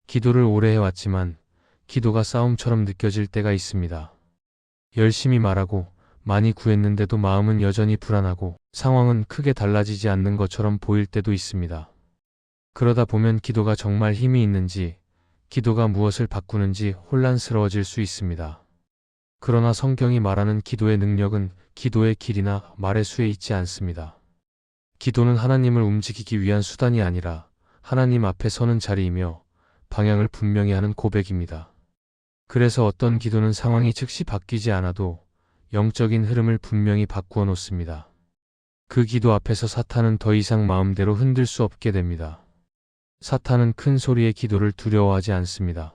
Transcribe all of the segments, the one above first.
기도를 오래 해왔지만 기도가 싸움처럼 느껴질 때가 있습니다. 열심히 말하고 많이 구했는데도 마음은 여전히 불안하고 상황은 크게 달라지지 않는 것처럼 보일 때도 있습니다. 그러다 보면 기도가 정말 힘이 있는지, 기도가 무엇을 바꾸는지 혼란스러워질 수 있습니다. 그러나 성경이 말하는 기도의 능력은 기도의 길이나 말의 수에 있지 않습니다. 기도는 하나님을 움직이기 위한 수단이 아니라 하나님 앞에 서는 자리이며 방향을 분명히 하는 고백입니다. 그래서 어떤 기도는 상황이 즉시 바뀌지 않아도 영적인 흐름을 분명히 바꾸어 놓습니다. 그 기도 앞에서 사탄은 더 이상 마음대로 흔들 수 없게 됩니다. 사탄은 큰 소리의 기도를 두려워하지 않습니다.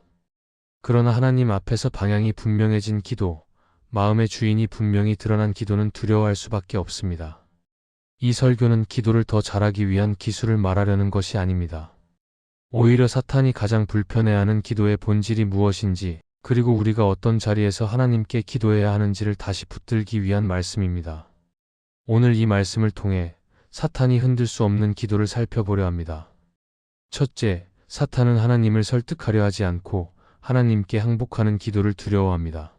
그러나 하나님 앞에서 방향이 분명해진 기도, 마음의 주인이 분명히 드러난 기도는 두려워할 수밖에 없습니다. 이 설교는 기도를 더 잘하기 위한 기술을 말하려는 것이 아닙니다. 오히려 사탄이 가장 불편해하는 기도의 본질이 무엇인지, 그리고 우리가 어떤 자리에서 하나님께 기도해야 하는지를 다시 붙들기 위한 말씀입니다. 오늘 이 말씀을 통해 사탄이 흔들 수 없는 기도를 살펴보려 합니다. 첫째, 사탄은 하나님을 설득하려 하지 않고 하나님께 항복하는 기도를 두려워합니다.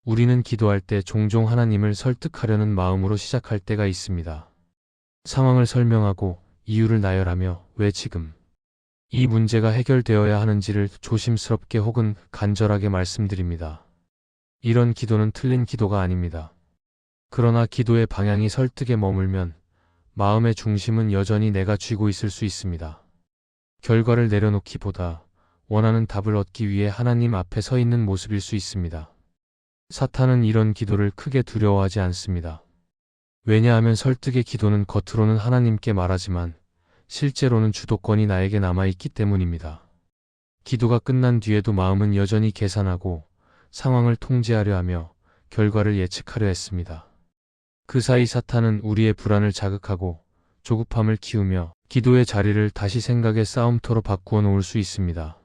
우리는 기도할 때 종종 하나님을 설득하려는 마음으로 시작할 때가 있습니다. 상황을 설명하고 이유를 나열하며 왜 지금 이 문제가 해결되어야 하는지를 조심스럽게 혹은 간절하게 말씀드립니다. 이런 기도는 틀린 기도가 아닙니다. 그러나 기도의 방향이 설득에 머물면 마음의 중심은 여전히 내가 쥐고 있을 수 있습니다. 결과를 내려놓기보다 원하는 답을 얻기 위해 하나님 앞에 서 있는 모습일 수 있습니다. 사탄은 이런 기도를 크게 두려워하지 않습니다. 왜냐하면 설득의 기도는 겉으로는 하나님께 말하지만 실제로는 주도권이 나에게 남아있기 때문입니다. 기도가 끝난 뒤에도 마음은 여전히 계산하고 상황을 통제하려 하며 결과를 예측하려 했습니다. 그 사이 사탄은 우리의 불안을 자극하고 조급함을 키우며 기도의 자리를 다시 생각의 싸움터로 바꾸어 놓을 수 있습니다.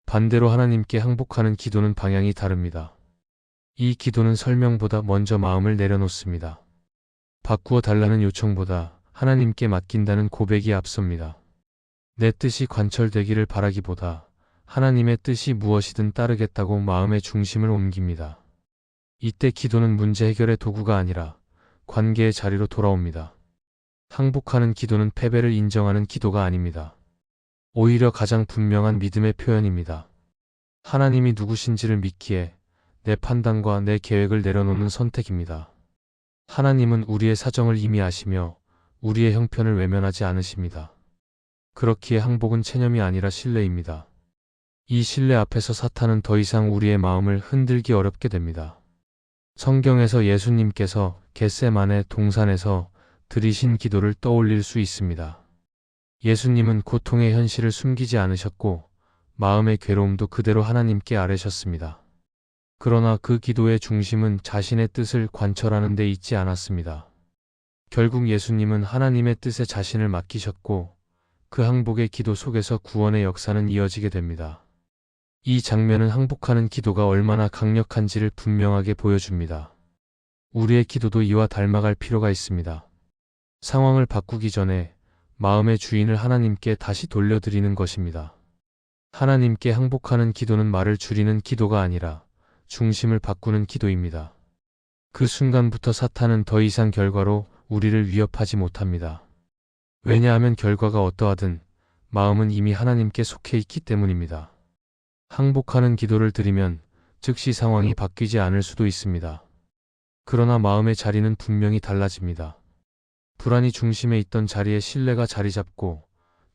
반대로 하나님께 항복하는 기도는 방향이 다릅니다. 이 기도는 설명보다 먼저 마음을 내려놓습니다. 바꾸어 달라는 요청보다 하나님께 맡긴다는 고백이 앞섭니다. 내 뜻이 관철되기를 바라기보다 하나님의 뜻이 무엇이든 따르겠다고 마음의 중심을 옮깁니다. 이때 기도는 문제 해결의 도구가 아니라 관계의 자리로 돌아옵니다. 항복하는 기도는 패배를 인정하는 기도가 아닙니다. 오히려 가장 분명한 믿음의 표현입니다. 하나님이 누구신지를 믿기에 내 판단과 내 계획을 내려놓는 선택입니다. 하나님은 우리의 사정을 이미 아시며 우리의 형편을 외면하지 않으십니다. 그렇기에 항복은 체념이 아니라 신뢰입니다. 이 신뢰 앞에서 사탄은 더 이상 우리의 마음을 흔들기 어렵게 됩니다. 성경에서 예수님께서 겟세마네 동산에서 드리신 기도를 떠올릴 수 있습니다. 예수님은 고통의 현실을 숨기지 않으셨고 마음의 괴로움도 그대로 하나님께 아뢰셨습니다. 그러나 그 기도의 중심은 자신의 뜻을 관철하는 데 있지 않았습니다. 결국 예수님은 하나님의 뜻에 자신을 맡기셨고 그 항복의 기도 속에서 구원의 역사는 이어지게 됩니다. 이 장면은 항복하는 기도가 얼마나 강력한지를 분명하게 보여줍니다. 우리의 기도도 이와 닮아갈 필요가 있습니다. 상황을 바꾸기 전에 마음의 주인을 하나님께 다시 돌려드리는 것입니다. 하나님께 항복하는 기도는 말을 줄이는 기도가 아니라 중심을 바꾸는 기도입니다. 그 순간부터 사탄은 더 이상 결과로 우리를 위협하지 못합니다. 왜냐하면 결과가 어떠하든 마음은 이미 하나님께 속해 있기 때문입니다. 항복하는 기도를 드리면 즉시 상황이 바뀌지 않을 수도 있습니다. 그러나 마음의 자리는 분명히 달라집니다. 불안이 중심에 있던 자리에 신뢰가 자리 잡고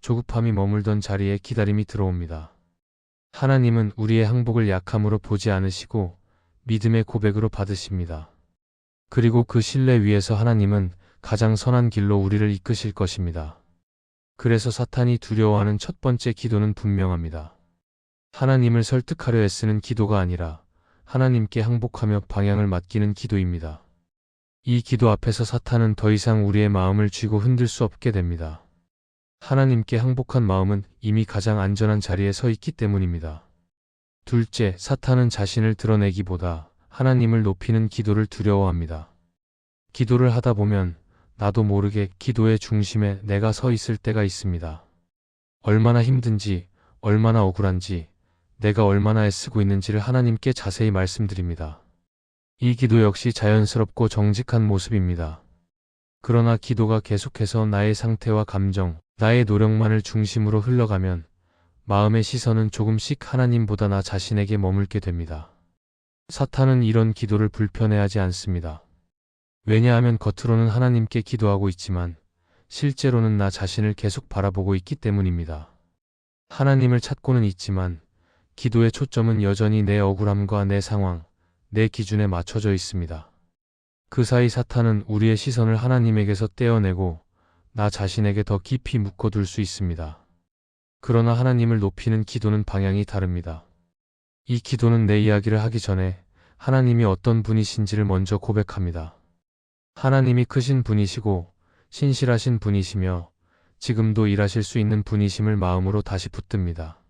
조급함이 머물던 자리에 기다림이 들어옵니다. 하나님은 우리의 항복을 약함으로 보지 않으시고 믿음의 고백으로 받으십니다. 그리고 그 신뢰 위에서 하나님은 가장 선한 길로 우리를 이끄실 것입니다. 그래서 사탄이 두려워하는 첫 번째 기도는 분명합니다. 하나님을 설득하려 애쓰는 기도가 아니라 하나님께 항복하며 방향을 맡기는 기도입니다. 이 기도 앞에서 사탄은 더 이상 우리의 마음을 쥐고 흔들 수 없게 됩니다. 하나님께 항복한 마음은 이미 가장 안전한 자리에 서 있기 때문입니다. 둘째, 사탄은 자신을 드러내기보다 하나님을 높이는 기도를 두려워합니다. 기도를 하다 보면 나도 모르게 기도의 중심에 내가 서 있을 때가 있습니다. 얼마나 힘든지, 얼마나 억울한지, 내가 얼마나 애쓰고 있는지를 하나님께 자세히 말씀드립니다. 이 기도 역시 자연스럽고 정직한 모습입니다. 그러나 기도가 계속해서 나의 상태와 감정, 나의 노력만을 중심으로 흘러가면 마음의 시선은 조금씩 하나님보다 나 자신에게 머물게 됩니다. 사탄은 이런 기도를 불편해하지 않습니다. 왜냐하면 겉으로는 하나님께 기도하고 있지만 실제로는 나 자신을 계속 바라보고 있기 때문입니다. 하나님을 찾고는 있지만 기도의 초점은 여전히 내 억울함과 내 상황, 내 기준에 맞춰져 있습니다. 그 사이 사탄은 우리의 시선을 하나님에게서 떼어내고 나 자신에게 더 깊이 묶어둘 수 있습니다. 그러나 하나님을 높이는 기도는 방향이 다릅니다. 이 기도는 내 이야기를 하기 전에 하나님이 어떤 분이신지를 먼저 고백합니다. 하나님이 크신 분이시고 신실하신 분이시며 지금도 일하실 수 있는 분이심을 마음으로 다시 붙듭니다.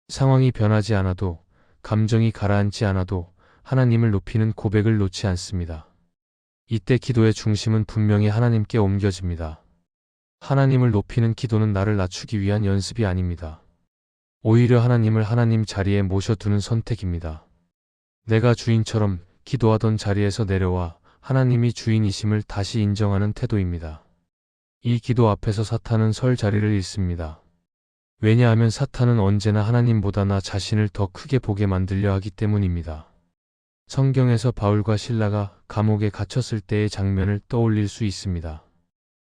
상황이 변하지 않아도, 감정이 가라앉지 않아도 하나님을 높이는 고백을 놓지 않습니다. 이때 기도의 중심은 분명히 하나님께 옮겨집니다. 하나님을 높이는 기도는 나를 낮추기 위한 연습이 아닙니다. 오히려 하나님을 하나님 자리에 모셔두는 선택입니다. 내가 주인처럼 기도하던 자리에서 내려와 하나님이 주인이심을 다시 인정하는 태도입니다. 이 기도 앞에서 사탄은 설 자리를 잃습니다. 왜냐하면 사탄은 언제나 하나님보다 나 자신을 더 크게 보게 만들려 하기 때문입니다. 성경에서 바울과 실라가 감옥에 갇혔을 때의 장면을 떠올릴 수 있습니다.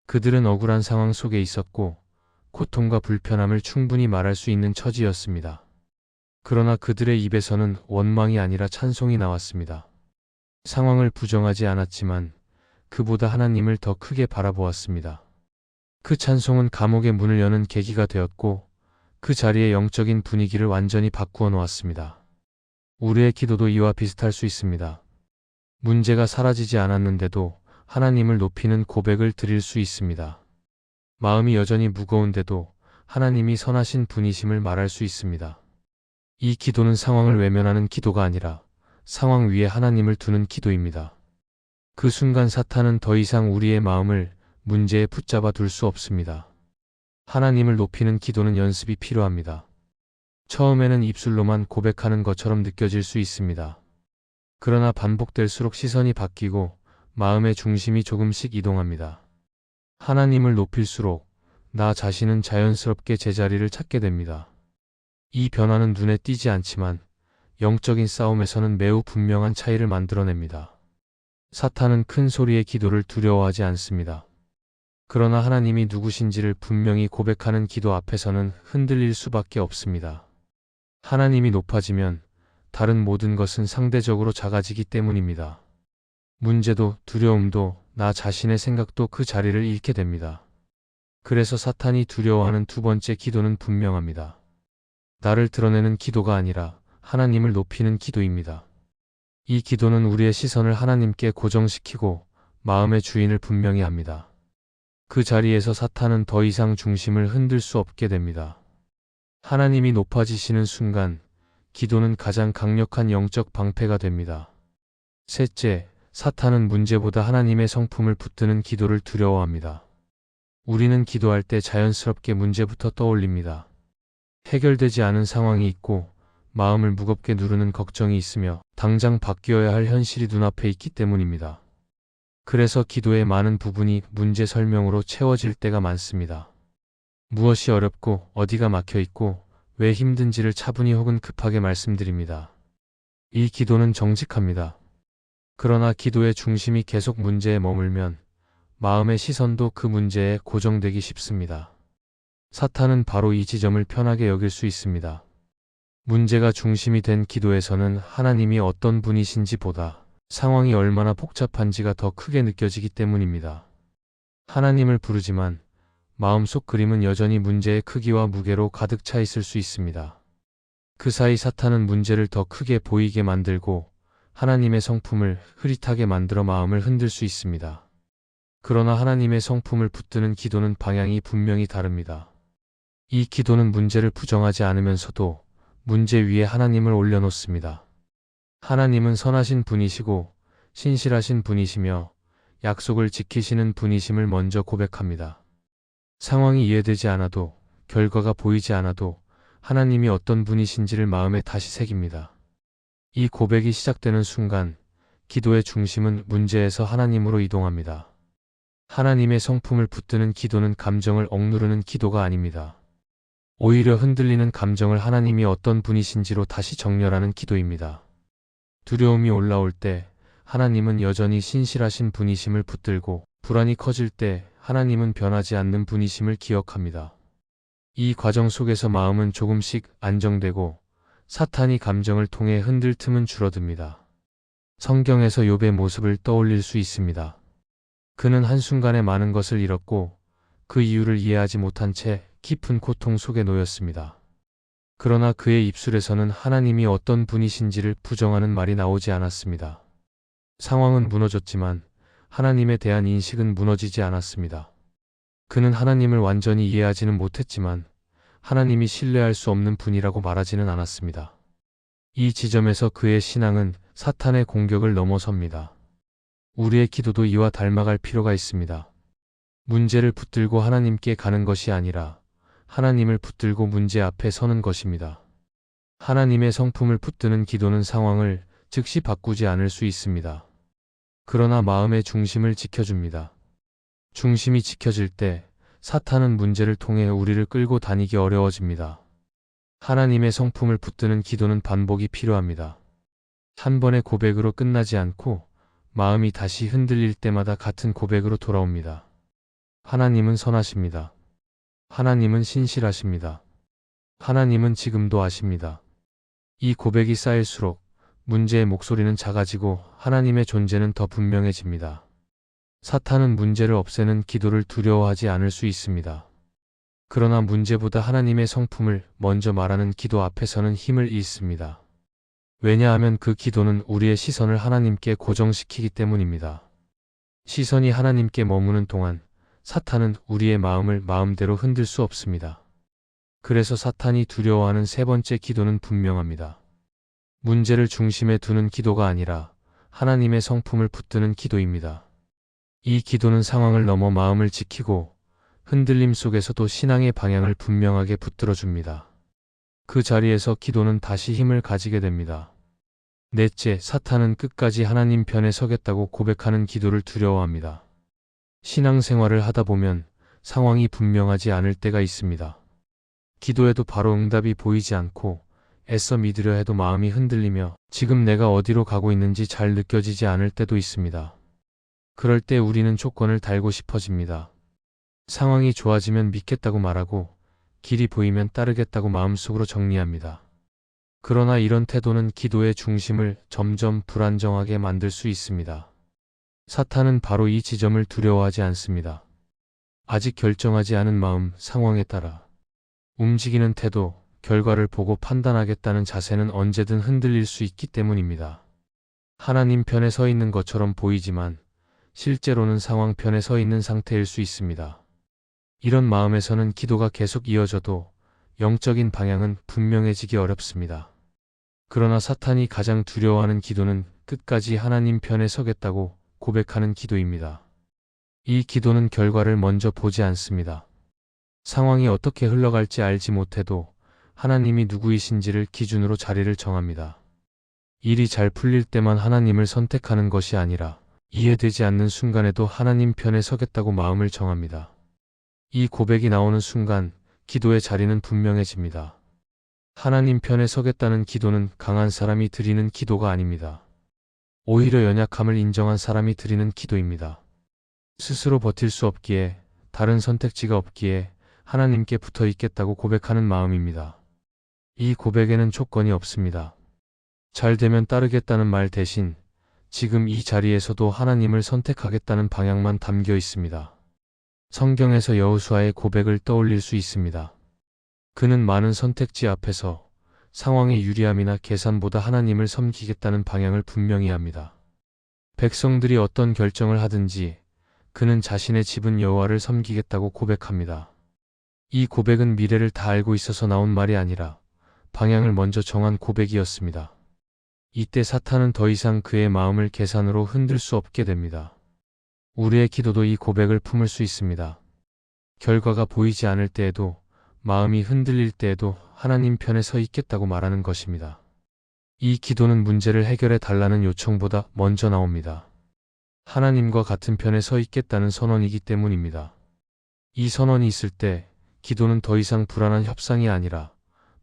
그들은 억울한 상황 속에 있었고 고통과 불편함을 충분히 말할 수 있는 처지였습니다. 그러나 그들의 입에서는 원망이 아니라 찬송이 나왔습니다. 상황을 부정하지 않았지만 그보다 하나님을 더 크게 바라보았습니다. 그 찬송은 감옥의 문을 여는 계기가 되었고 그 자리의 영적인 분위기를 완전히 바꾸어 놓았습니다. 우리의 기도도 이와 비슷할 수 있습니다. 문제가 사라지지 않았는데도 하나님을 높이는 고백을 드릴 수 있습니다. 마음이 여전히 무거운데도 하나님이 선하신 분이심을 말할 수 있습니다. 이 기도는 상황을 외면하는 기도가 아니라 상황 위에 하나님을 두는 기도입니다. 그 순간 사탄은 더 이상 우리의 마음을 문제에 붙잡아 둘 수 없습니다. 하나님을 높이는 기도는 연습이 필요합니다. 처음에는 입술로만 고백하는 것처럼 느껴질 수 있습니다. 그러나 반복될수록 시선이 바뀌고 마음의 중심이 조금씩 이동합니다. 하나님을 높일수록 나 자신은 자연스럽게 제자리를 찾게 됩니다. 이 변화는 눈에 띄지 않지만 영적인 싸움에서는 매우 분명한 차이를 만들어냅니다. 사탄은 큰 소리의 기도를 두려워하지 않습니다. 그러나 하나님이 누구신지를 분명히 고백하는 기도 앞에서는 흔들릴 수밖에 없습니다. 하나님이 높아지면 다른 모든 것은 상대적으로 작아지기 때문입니다. 문제도 두려움도 나 자신의 생각도 그 자리를 잃게 됩니다. 그래서 사탄이 두려워하는 두 번째 기도는 분명합니다. 나를 드러내는 기도가 아니라 하나님을 높이는 기도입니다. 이 기도는 우리의 시선을 하나님께 고정시키고 마음의 주인을 분명히 합니다. 그 자리에서 사탄은 더 이상 중심을 흔들 수 없게 됩니다. 하나님이 높아지시는 순간 기도는 가장 강력한 영적 방패가 됩니다. 셋째, 사탄은 문제보다 하나님의 성품을 붙드는 기도를 두려워합니다. 우리는 기도할 때 자연스럽게 문제부터 떠올립니다. 해결되지 않은 상황이 있고 마음을 무겁게 누르는 걱정이 있으며 당장 바뀌어야 할 현실이 눈앞에 있기 때문입니다. 그래서 기도의 많은 부분이 문제 설명으로 채워질 때가 많습니다. 무엇이 어렵고 어디가 막혀 있고 왜 힘든지를 차분히 혹은 급하게 말씀드립니다. 이 기도는 정직합니다. 그러나 기도의 중심이 계속 문제에 머물면 마음의 시선도 그 문제에 고정되기 쉽습니다. 사탄은 바로 이 지점을 편하게 여길 수 있습니다. 문제가 중심이 된 기도에서는 하나님이 어떤 분이신지 보다 상황이 얼마나 복잡한지가 더 크게 느껴지기 때문입니다. 하나님을 부르지만 마음속 그림은 여전히 문제의 크기와 무게로 가득 차 있을 수 있습니다. 그 사이 사탄은 문제를 더 크게 보이게 만들고 하나님의 성품을 흐릿하게 만들어 마음을 흔들 수 있습니다. 그러나 하나님의 성품을 붙드는 기도는 방향이 분명히 다릅니다. 이 기도는 문제를 부정하지 않으면서도 문제 위에 하나님을 올려놓습니다. 하나님은 선하신 분이시고 신실하신 분이시며 약속을 지키시는 분이심을 먼저 고백합니다. 상황이 이해되지 않아도 결과가 보이지 않아도 하나님이 어떤 분이신지를 마음에 다시 새깁니다. 이 고백이 시작되는 순간 기도의 중심은 문제에서 하나님으로 이동합니다. 하나님의 성품을 붙드는 기도는 감정을 억누르는 기도가 아닙니다. 오히려 흔들리는 감정을 하나님이 어떤 분이신지로 다시 정렬하는 기도입니다. 두려움이 올라올 때 하나님은 여전히 신실하신 분이심을 붙들고, 불안이 커질 때 하나님은 변하지 않는 분이심을 기억합니다. 이 과정 속에서 마음은 조금씩 안정되고 사탄이 감정을 통해 흔들 틈은 줄어듭니다. 성경에서 욥의 모습을 떠올릴 수 있습니다. 그는 한순간에 많은 것을 잃었고 그 이유를 이해하지 못한 채 깊은 고통 속에 놓였습니다. 그러나 그의 입술에서는 하나님이 어떤 분이신지를 부정하는 말이 나오지 않았습니다. 상황은 무너졌지만 하나님에 대한 인식은 무너지지 않았습니다. 그는 하나님을 완전히 이해하지는 못했지만 하나님이 신뢰할 수 없는 분이라고 말하지는 않았습니다. 이 지점에서 그의 신앙은 사탄의 공격을 넘어섭니다. 우리의 기도도 이와 닮아갈 필요가 있습니다. 문제를 붙들고 하나님께 가는 것이 아니라 하나님을 붙들고 문제 앞에 서는 것입니다. 하나님의 성품을 붙드는 기도는 상황을 즉시 바꾸지 않을 수 있습니다. 그러나 마음의 중심을 지켜줍니다. 중심이 지켜질 때 사탄은 문제를 통해 우리를 끌고 다니기 어려워집니다. 하나님의 성품을 붙드는 기도는 반복이 필요합니다. 한 번의 고백으로 끝나지 않고 마음이 다시 흔들릴 때마다 같은 고백으로 돌아옵니다. 하나님은 선하십니다. 하나님은 신실하십니다. 하나님은 지금도 아십니다. 이 고백이 쌓일수록 문제의 목소리는 작아지고 하나님의 존재는 더 분명해집니다. 사탄은 문제를 없애는 기도를 두려워하지 않을 수 있습니다. 그러나 문제보다 하나님의 성품을 먼저 말하는 기도 앞에서는 힘을 잃습니다. 왜냐하면 그 기도는 우리의 시선을 하나님께 고정시키기 때문입니다. 시선이 하나님께 머무는 동안 사탄은 우리의 마음을 마음대로 흔들 수 없습니다. 그래서 사탄이 두려워하는 세 번째 기도는 분명합니다. 문제를 중심에 두는 기도가 아니라 하나님의 성품을 붙드는 기도입니다. 이 기도는 상황을 넘어 마음을 지키고 흔들림 속에서도 신앙의 방향을 분명하게 붙들어줍니다. 그 자리에서 기도는 다시 힘을 가지게 됩니다. 넷째, 사탄은 끝까지 하나님 편에 서겠다고 고백하는 기도를 두려워합니다. 신앙생활을 하다 보면 상황이 분명하지 않을 때가 있습니다. 기도해도 바로 응답이 보이지 않고 애써 믿으려 해도 마음이 흔들리며 지금 내가 어디로 가고 있는지 잘 느껴지지 않을 때도 있습니다. 그럴 때 우리는 조건을 달고 싶어집니다. 상황이 좋아지면 믿겠다고 말하고 길이 보이면 따르겠다고 마음속으로 정리합니다. 그러나 이런 태도는 기도의 중심을 점점 불안정하게 만들 수 있습니다. 사탄은 바로 이 지점을 두려워하지 않습니다. 아직 결정하지 않은 마음, 상황에 따라 움직이는 태도, 결과를 보고 판단하겠다는 자세는 언제든 흔들릴 수 있기 때문입니다. 하나님 편에 서 있는 것처럼 보이지만 실제로는 상황 편에 서 있는 상태일 수 있습니다. 이런 마음에서는 기도가 계속 이어져도 영적인 방향은 분명해지기 어렵습니다. 그러나 사탄이 가장 두려워하는 기도는 끝까지 하나님 편에 서겠다고 고백하는 기도입니다. 이 기도는 결과를 먼저 보지 않습니다. 상황이 어떻게 흘러갈지 알지 못해도 하나님이 누구이신지를 기준으로 자리를 정합니다. 일이 잘 풀릴 때만 하나님을 선택하는 것이 아니라 이해되지 않는 순간에도 하나님 편에 서겠다고 마음을 정합니다. 이 고백이 나오는 순간 기도의 자리는 분명해집니다. 하나님 편에 서겠다는 기도는 강한 사람이 드리는 기도가 아닙니다. 오히려 연약함을 인정한 사람이 드리는 기도입니다. 스스로 버틸 수 없기에, 다른 선택지가 없기에 하나님께 붙어 있겠다고 고백하는 마음입니다. 이 고백에는 조건이 없습니다. 잘 되면 따르겠다는 말 대신 지금 이 자리에서도 하나님을 선택하겠다는 방향만 담겨 있습니다. 성경에서 여호수아의 고백을 떠올릴 수 있습니다. 그는 많은 선택지 앞에서 상황의 유리함이나 계산보다 하나님을 섬기겠다는 방향을 분명히 합니다. 백성들이 어떤 결정을 하든지 그는 자신의 집은 여호와를 섬기겠다고 고백합니다. 이 고백은 미래를 다 알고 있어서 나온 말이 아니라 방향을 먼저 정한 고백이었습니다. 이때 사탄은 더 이상 그의 마음을 계산으로 흔들 수 없게 됩니다. 우리의 기도도 이 고백을 품을 수 있습니다. 결과가 보이지 않을 때에도, 마음이 흔들릴 때에도 하나님 편에 서 있겠다고 말하는 것입니다. 이 기도는 문제를 해결해 달라는 요청보다 먼저 나옵니다. 하나님과 같은 편에 서 있겠다는 선언이기 때문입니다. 이 선언이 있을 때 기도는 더 이상 불안한 협상이 아니라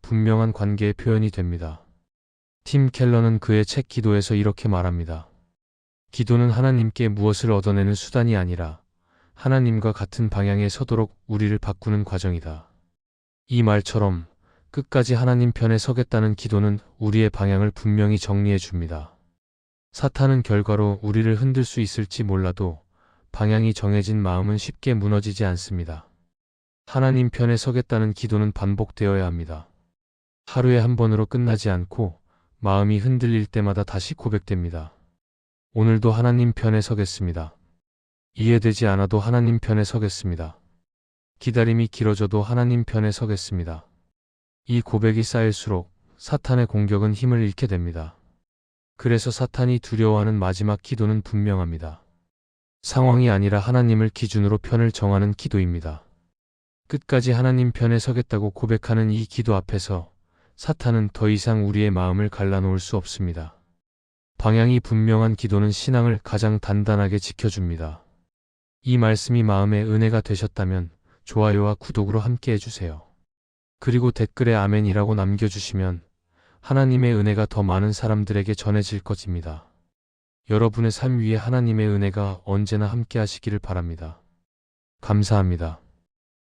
분명한 관계의 표현이 됩니다. 팀 켈러는 그의 책 기도에서 이렇게 말합니다. 기도는 하나님께 무엇을 얻어내는 수단이 아니라 하나님과 같은 방향에 서도록 우리를 바꾸는 과정이다. 이 말처럼 끝까지 하나님 편에 서겠다는 기도는 우리의 방향을 분명히 정리해 줍니다. 사탄은 결과로 우리를 흔들 수 있을지 몰라도 방향이 정해진 마음은 쉽게 무너지지 않습니다. 하나님 편에 서겠다는 기도는 반복되어야 합니다. 하루에 한 번으로 끝나지 않고 마음이 흔들릴 때마다 다시 고백됩니다. 오늘도 하나님 편에 서겠습니다. 이해되지 않아도 하나님 편에 서겠습니다. 기다림이 길어져도 하나님 편에 서겠습니다. 이 고백이 쌓일수록 사탄의 공격은 힘을 잃게 됩니다. 그래서 사탄이 두려워하는 마지막 기도는 분명합니다. 상황이 아니라 하나님을 기준으로 편을 정하는 기도입니다. 끝까지 하나님 편에 서겠다고 고백하는 이 기도 앞에서 사탄은 더 이상 우리의 마음을 갈라놓을 수 없습니다. 방향이 분명한 기도는 신앙을 가장 단단하게 지켜줍니다. 이 말씀이 마음의 은혜가 되셨다면 좋아요와 구독으로 함께 해주세요. 그리고 댓글에 아멘이라고 남겨주시면 하나님의 은혜가 더 많은 사람들에게 전해질 것입니다. 여러분의 삶 위에 하나님의 은혜가 언제나 함께 하시기를 바랍니다. 감사합니다.